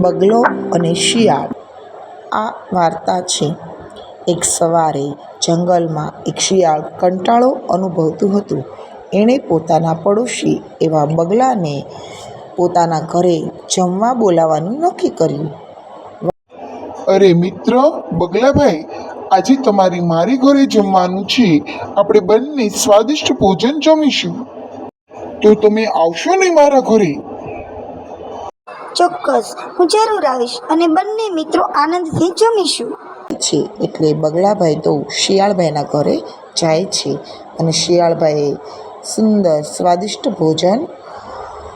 બગલો અને શિયાળ. આ વાર્તા છે. એક સવારે જંગલમાં એક શિયાળ કંટાળો અનુભવતું હતું. એણે પોતાના પડોશી એવા બગલાને પોતાના ઘરે જમવા બોલાવવાનું નક્કી કર્યું. અરે મિત્ર બગલાભાઈ, આજે તમારી મારી ઘરે જમવાનું છે. આપણે બંને સ્વાદિષ્ટ ભોજન જમીશું. તો તમે આવશો ને મારા ઘરે? ચોક્કસ, હું જરૂર આવીશ અને બંને મિત્રો આનંદથી જમીશું. છે એટલે બગલાભાઈ તો શિયાળભાઈના ઘરે જાય છે અને શિયાળભાઈએ સુંદર સ્વાદિષ્ટ ભોજન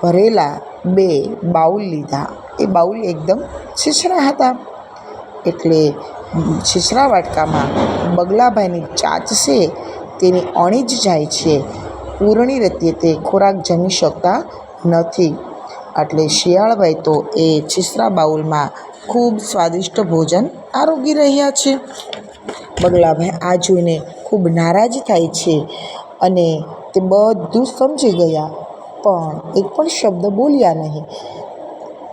ભરેલા 2 બાઉલ લીધા. એ બાઉલ એકદમ છીછરા હતા. એટલે છીછરા વાટકામાં બગલાભાઈની ચાંચ છે તેની અણી જ જાય છે. પૂર્ણી રીતે તે ખોરાક જમી શકતા નથી. એટલે શિયાળભાઈ તો એ છીછરા બાઉલમાં ખૂબ સ્વાદિષ્ટ ભોજન આરોગી રહ્યા છે. બગલાભાઈ આ જોઈને ખૂબ નારાજ થાય છે અને તે બધું સમજી ગયા, પણ એક પણ શબ્દ બોલ્યા નહીં.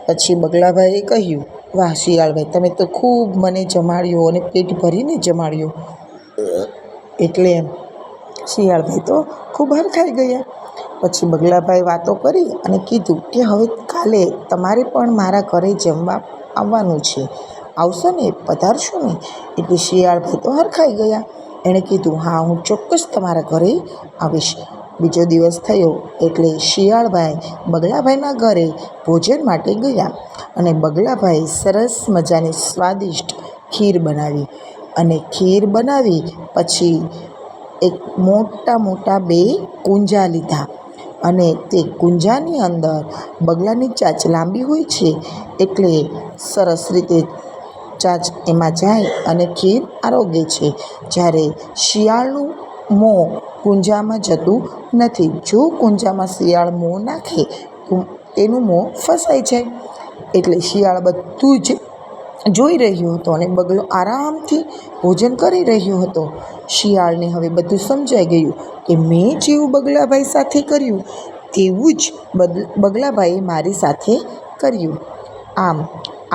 પછી બગલાભાઈએ કહ્યું, વાહ શિયાળભાઈ, તમે તો ખૂબ મને જમાડ્યો અને પેટ ભરીને જમાડ્યો. એટલે શિયાળભાઈ તો ખૂબ હરખાઈ ગયા. પછી બગલાભાઈ વાતો કરી અને કીધું કે હવે કાલે તમારે પણ મારા ઘરે જમવા આવવાનું છે. આવશો ને? પધારશો ને? એટલે શિયાળભાઈ તો હરખાઈ ગયા. એણે કીધું, હા, હું ચોક્કસ તમારા ઘરે આવીશ. બીજો દિવસ થયો એટલે શિયાળભાઈ બગલાભાઈના ઘરે ભોજન માટે ગયા અને બગલાભાઈ સરસ મજાની સ્વાદિષ્ટ ખીર બનાવી. અને ખીર બનાવી પછી એક મોટા 2 કુંજા લીધા અને તે કુંજાની અંદર બગલાની ચાંચ લાંબી હોય છે એટલે સરસ રીતે ચાંચ એમાં જાય અને ખીર આરોગે છે. જ્યારે શિયાળનું મોં કુંજામાં જતું નથી. જો કુંજામાં શિયાળ મોં નાખે તો તેનું મોં ફસાઈ જાય. એટલે શિયાળ બધું જ જોઈ રહ્યો હતો અને બગલો આરામથી ભોજન કરી રહ્યો હતો. શિયાળને હવે બધું સમજાઈ ગયું કે મેં જેવું બગલાભાઈ સાથે કર્યું તેવું જ બગલાભાઈએ મારી સાથે કર્યું. આમ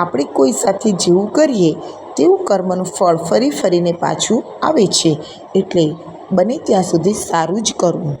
આપણે કોઈ સાથે જેવું કરીએ તેવું કર્મનું ફળ ફરી ફરીને પાછું આવે છે. એટલે બને ત્યાં સુધી સારું જ કરવું.